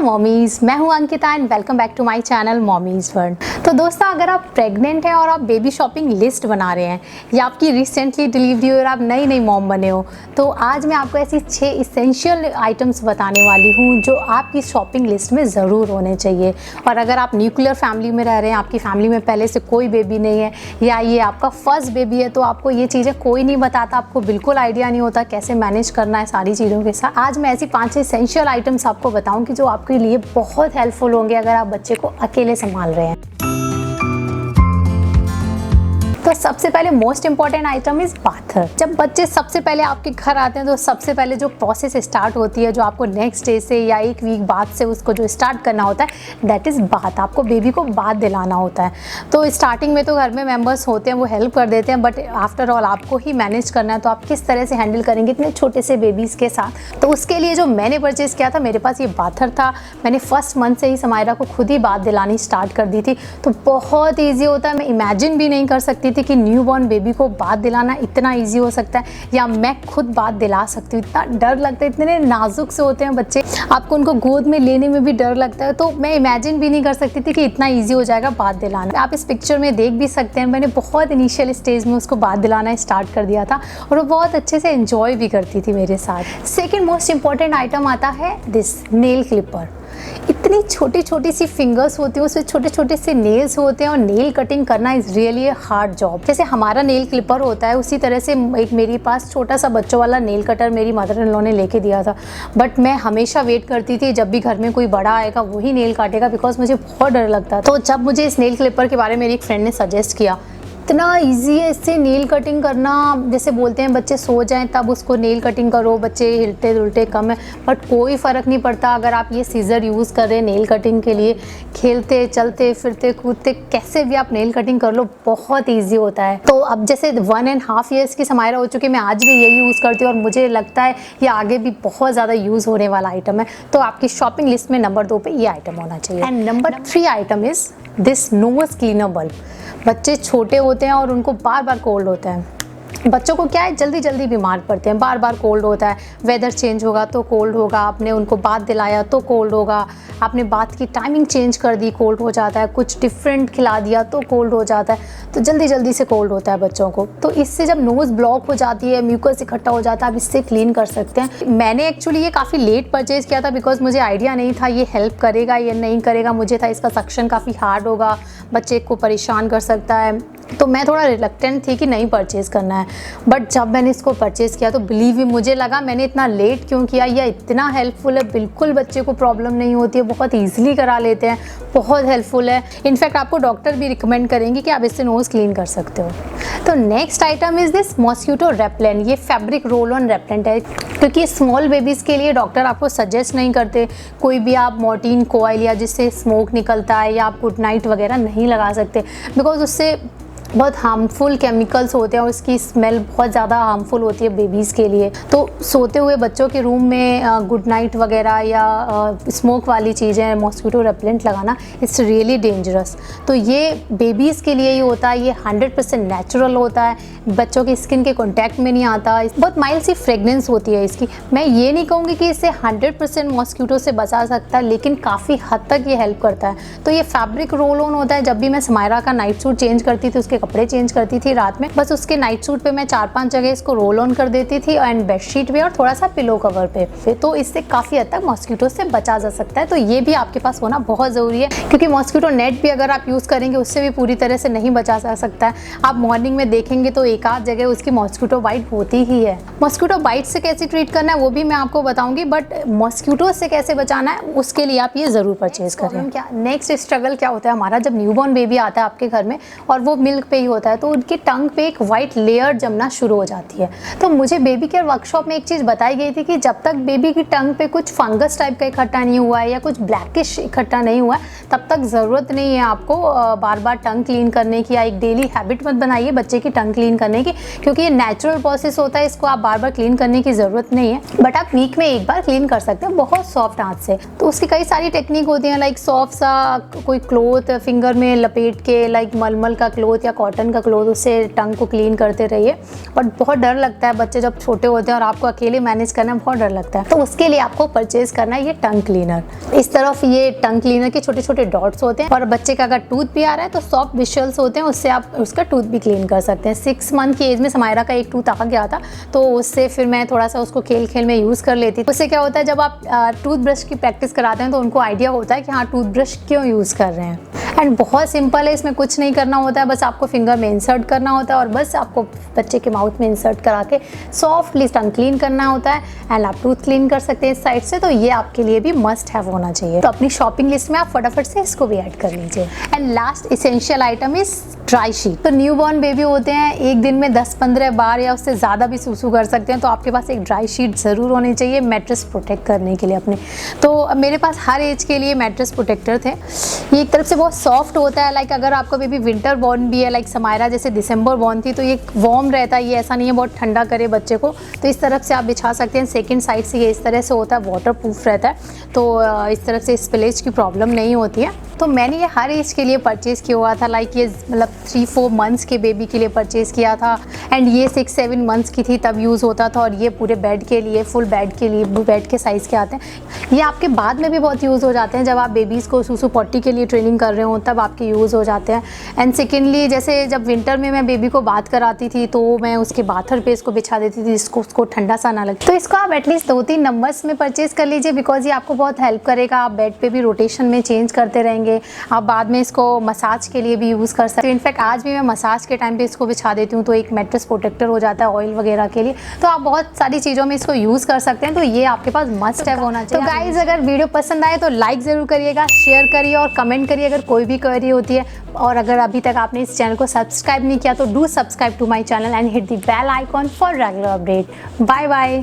Mommies, मैं हूं Ankita and welcome back to my channel mommies world. तो दोस्तों, अगर आप प्रेग्नेंट हैं और आप बेबी शॉपिंग लिस्ट बना रहे हैं या आपकी रिसेंटली डिलीवरी हुई और आप नई मॉम बने हो, तो आज मैं आपको ऐसी 6 इसेंशियल आइटम्स बताने वाली हूं जो आपकी शॉपिंग लिस्ट में ज़रूर होने चाहिए। और अगर आप न्यूक्लियर फैमिली में रह रहे हैं, आपकी फैमिली में पहले से कोई बेबी नहीं है या ये आपका फर्स्ट बेबी है, तो आपको ये चीज़ें कोई नहीं बताता, आपको बिल्कुल आइडिया नहीं होता कैसे मैनेज करना है सारी चीज़ों के साथ। आज मैं ऐसी 5 इसेंशियल आइटम्स आपको बताऊंगी जो आपके लिए बहुत हेल्पफुल होंगे अगर आप बच्चे को अकेले संभाल रहे हैं। तो सबसे पहले मोस्ट इंपॉर्टेंट आइटम इज बाथर। जब बच्चे सबसे पहले आपके घर आते हैं तो सबसे पहले जो प्रोसेस स्टार्ट होती है, जो आपको नेक्स्ट डे से या एक वीक बाद से उसको जो स्टार्ट करना होता है, दैट इज़ बाथ। आपको बेबी को बाथ दिलाना होता है। तो स्टार्टिंग में तो घर में मेंबर्स होते हैं, वो हेल्प कर देते हैं, बट आफ्टर ऑल आपको ही मैनेज करना है। तो आप किस तरह से हैंडल करेंगे इतने छोटे से बेबीज़ के साथ? तो उसके लिए जो मैंने परचेज़ किया था, मेरे पास ये बाथर था। मैंने फर्स्ट मंथ से ही समायरा को खुद ही बाथ दिलानी स्टार्ट कर दी थी। तो बहुत ईजी होता है। मैं इमेजिन भी नहीं कर सकती थी कि न्यूबॉर्न बेबी को बाथ दिलाना इतना इजी हो सकता है, या मैं खुद बाथ दिला सकती हूँ। इतना डर लगता है, इतने नाजुक से होते हैं बच्चे, आपको उनको गोद में लेने में भी डर लगता है। तो मैं इमेजिन भी नहीं कर सकती थी कि इतना इजी हो जाएगा बाथ दिलाना। आप इस पिक्चर में देख भी सकते हैं, मैंने बहुत इनिशियल स्टेज में उसको बाथ दिलाना स्टार्ट कर दिया था और वो बहुत अच्छे से एंजॉय भी करती थी मेरे साथ। सेकेंड मोस्ट इंपॉर्टेंट आइटम आता है दिस नेल क्लिपर। इतनी छोटी छोटी सी फिंगर्स होती हैं, उसमें छोटे छोटे से नेल्स होते हैं और नेल कटिंग करना is really a hard job. जैसे हमारा नेल क्लिपर होता है, उसी तरह से एक मेरे पास छोटा सा बच्चों वाला नेल कटर मेरी मदर इन लॉ ने लेके दिया था। बट मैं हमेशा वेट करती थी जब भी घर में कोई बड़ा आएगा वही नेल काटेगा, बिकॉज मुझे बहुत डर लगता था। तो जब मुझे इस नेल क्लिपर के बारे में मेरी एक फ्रेंड ने सजेस्ट किया, इतना इजी है इससे नेल कटिंग करना। जैसे बोलते हैं बच्चे सो जाएं तब उसको नेल कटिंग करो, बच्चे हिलते डुलते कम है, बट कोई फ़र्क नहीं पड़ता अगर आप ये सीज़र यूज़ कर रहे हैं नेल कटिंग के लिए। खेलते चलते फिरते कूदते कैसे भी आप नेल कटिंग कर लो, बहुत ईजी होता है। तो अब जैसे 1.5 ईयर्स की समायरा हो चुकी है, मैं आज भी यही यूज़ करती हूँ और मुझे लगता है ये आगे भी बहुत ज़्यादा यूज़ होने वाला आइटम है। तो आपकी शॉपिंग लिस्ट में नंबर 2 पे ये आइटम होना चाहिए। And number 3 item is this knows cleaner bulb. बच्चे छोटे होते हैं और उनको बार बार कोल्ड होता है। बच्चों को क्या है, जल्दी जल्दी बीमार पड़ते हैं, बार बार कोल्ड होता है। वेदर चेंज होगा तो कोल्ड होगा, आपने उनको बाथ दिलाया तो कोल्ड होगा, आपने बाथ की टाइमिंग चेंज कर दी कोल्ड हो जाता है, कुछ डिफरेंट खिला दिया तो कोल्ड हो जाता है। तो जल्दी जल्दी से कोल्ड होता है बच्चों को। तो इससे जब नोज़ ब्लॉक हो जाती है, म्यूकस इकट्ठा हो जाता है, आप इससे क्लीन कर सकते हैं। मैंने एक्चुअली ये काफ़ी लेट परचेज़ किया था, बिकॉज मुझे आइडिया नहीं था ये हेल्प करेगा या नहीं करेगा। मुझे था इसका सक्शन काफ़ी हार्ड होगा, बच्चे को परेशान कर सकता है, तो मैं थोड़ा रिलक्टेंट थी कि नहीं परचेज़ करना है। बट जब मैंने इसको परचेज़ किया तो बिलीव ही, मुझे लगा मैंने इतना लेट क्यों किया, यह इतना हेल्पफुल है। बिल्कुल बच्चे को प्रॉब्लम नहीं होती है, बहुत ईजिली करा लेते हैं, बहुत हेल्पफुल है। इनफैक्ट आपको डॉक्टर भी रिकमेंड करेंगे कि आप इससे नोज़ क्लीन कर सकते हो। तो next item is this mosquito repellent. ये फैब्रिक रोल ऑन रेपेलेंट है, क्योंकि स्मॉल बेबीज़ के लिए डॉक्टर आपको सजेस्ट नहीं करते कोई भी आप मॉर्टीन कोयल या जिससे स्मोक निकलता है, या आप गुड नाइट वगैरह नहीं लगा सकते, बिकॉज उससे बहुत हार्मफुल केमिकल्स होते हैं और उसकी स्मेल बहुत ज़्यादा हार्मफुल होती है बेबीज़ के लिए। तो सोते हुए बच्चों के रूम में गुड नाइट वगैरह या स्मोक वाली चीज़ें, मॉस्किटो रेपेलेंट लगाना, इट्स रियली डेंजरस। तो ये बेबीज़ के लिए ही होता है, ये 100% नेचुरल होता है, बच्चों की स्किन के कॉन्टैक्ट में नहीं आता। बहुत माइल्ड सी फ्रेगनेंस होती है इसकी। मैं ये नहीं कहूँगी कि इससे 100% मॉस्किटो से बचा सकता है, लेकिन काफ़ी हद तक ये हेल्प करता है। तो ये फैब्रिक रोल ऑन होता है। जब भी मैं समायरा का नाइट सूट चेंज करती थी, उसके कपड़े चेंज करती थी रात में, बस उसके नाइट सूट पे मैं 4-5 जगह इसको रोल ऑन कर देती थी, एंड बेडशीट पे और थोड़ा सा पिलो कवर पे। तो इससे काफ़ी हद तक मॉस्किटो से बचा जा सकता है। तो ये भी आपके पास होना बहुत ज़रूरी है, क्योंकि मॉस्किटो नेट भी अगर आप यूज़ करेंगे उससे भी पूरी तरह से नहीं बचा जा सकता है। आप मॉर्निंग में देखेंगे तो एक आध जगह उसकी मॉस्किटो बाइट होती ही है। मॉस्किटो बाइट से कैसे ट्रीट करना है वो भी मैं आपको बताऊंगी, बट मॉस्किटो से कैसे बचाना है उसके लिए आप ये ज़रूर परचेज़ करें। क्या नेक्स्ट स्ट्रगल क्या होता है हमारा, जब न्यूबॉर्न बेबी आता है आपके घर में और वो मिल्क पे ही होता है, तो उनकी टंग पे एक वाइट लेयर जमना शुरू हो जाती है। तो मुझे बेबी केयर वर्कशॉप में एक चीज़ बताई गई थी कि जब तक बेबी की टंग पे कुछ फंगस टाइप का इकट्ठा नहीं हुआ है या कुछ ब्लैकिश इकट्ठा नहीं हुआ है, तब तक ज़रूरत नहीं है आपको बार बार टंग क्लीन करने की, या एक डेली हैबिट मत बनाइए बच्चे की टंग क्लीन करने की, क्योंकि ये नेचुरल प्रोसेस होता है, इसको आप बार बार क्लीन करने की ज़रूरत नहीं है। बट आप वीक में एक बार क्लीन कर सकते हैं बहुत सॉफ्ट हाथ से। तो उसकी कई सारी टेक्निक होती हैं, लाइक सॉफ्ट सा कोई क्लोथ फिंगर में लपेट के, लाइक मलमल का क्लोथ या कॉटन का क्लोथ, उससे टंग को क्लीन करते रहिए। बट बहुत डर लगता है, बच्चे जब छोटे होते हैं और आपको अकेले मैनेज करना बहुत डर लगता है, तो उसके लिए आपको परचेज करना है ये टंग क्लीनर। इस तरफ ये टंग क्लीनर के छोटे छोटे डॉट्स होते हैं, और बच्चे का अगर टूथ भी आ रहा है तो सॉफ्ट ब्रिशल्स होते हैं, उससे आप उसका टूथ भी क्लीन कर सकते हैं। 6 मंथ की एज में समायरा का एक टूथ आ गया था, तो उससे फिर मैं थोड़ा सा उसको खेल खेल में यूज़ कर लेती। उससे क्या होता है, जब आप टूथ ब्रश की प्रैक्टिस कराते हैं तो उनको आइडिया होता है कि हाँ टूथ ब्रश क्यों यूज़ कर रहे हैं। एंड बहुत सिंपल है, इसमें कुछ नहीं करना होता है, बस आपको फिंगर में इंसर्ट करना होता है और बस आपको बच्चे के माउथ में इंसर्ट करा के सॉफ्टली टंग क्लीन करना होता है एंड आप टूथ क्लीन कर सकते हैं इस साइड से। तो ये आपके लिए भी मस्ट हैव होना चाहिए। तो अपनी शॉपिंग लिस्ट में आप फटाफट से इसको भी ऐड कर लीजिए। And last essential item is dry sheet. तो न्यूबॉर्न बेबी होते हैं, एक दिन में 10-15 बार या उससे ज़्यादा भी सूसू कर सकते हैं, तो आपके पास एक ड्राई शीट ज़रूर होनी चाहिए मैट्रेस प्रोटेक्ट करने के लिए अपने। तो मेरे पास हर एज के लिए मैट्रेस प्रोटेक्टर थे। ये एक तरफ से बहुत सॉफ्ट होता है, लाइक अगर आपका बेबी विंटर बॉर्न भी है, लाइक समायरा जैसे दिसंबर बॉर्न थी, तो ये वार्म रहता है, ये ऐसा नहीं है बहुत ठंडा करे बच्चे को, तो इस तरफ से आप बिछा सकते हैं। सेकंड साइड से ये इस तरह से होता है, वाटर प्रूफ रहता है, तो इस तरफ से स्पिलेज की प्रॉब्लम नहीं होती है। तो मैंने ये हर एज के लिए परचेज़ किया हुआ था, लाइक ये मतलब 3-4 मंथ्स के बेबी के लिए परचेज़ किया था, एंड ये 6-7 मंथ्स की थी तब यूज़ होता था, और ये पूरे बेड के लिए, फुल बेड के लिए, बेड के साइज़ के आते हैं। ये आपके बाद में भी बहुत यूज़ हो जाते हैं, जब आप बेबीज़ को सूसू पॉटी के लिए ट्रेनिंग कर रहे हो तब आपके यूज़ हो जाते हैं। एंड सेकेंडली, जैसे जब विंटर में मैं बेबी को बात कराती थी तो मैं उसके बाथर पे इसको बिछा देती थी, जिसको उसको ठंडा सा ना लगे। तो इसको आप एटलीस्ट 2-3 नंबर्स में परचेज़ कर लीजिए, बिकॉज ये आपको बहुत हेल्प करेगा। आप बेड पे भी रोटेशन में चेंज करते रहेंगे, आप बाद में इसको मसाज के लिए भी यूज़ कर सकते हैं। इनफैक्ट आज भी मैं मसाज के टाइम पे इसको बिछा देती हूँ, तो एक मैट्रेस प्रोटेक्टर हो जाता है ऑयल वगैरह के लिए। तो आप बहुत सारी चीज़ों में इसको यूज़ कर सकते हैं, तो ये आपके पास मस्ट हैव होना चाहिए। तो गाइज, अगर वीडियो पसंद आए तो लाइक ज़रूर करिएगा, शेयर करिए और कमेंट करिए अगर कोई भी क्वेरी होती है। और अगर अभी तक आपने इस चैनल को सब्सक्राइब नहीं किया तो do subscribe to my channel and hit the bell icon for regular update. Bye bye.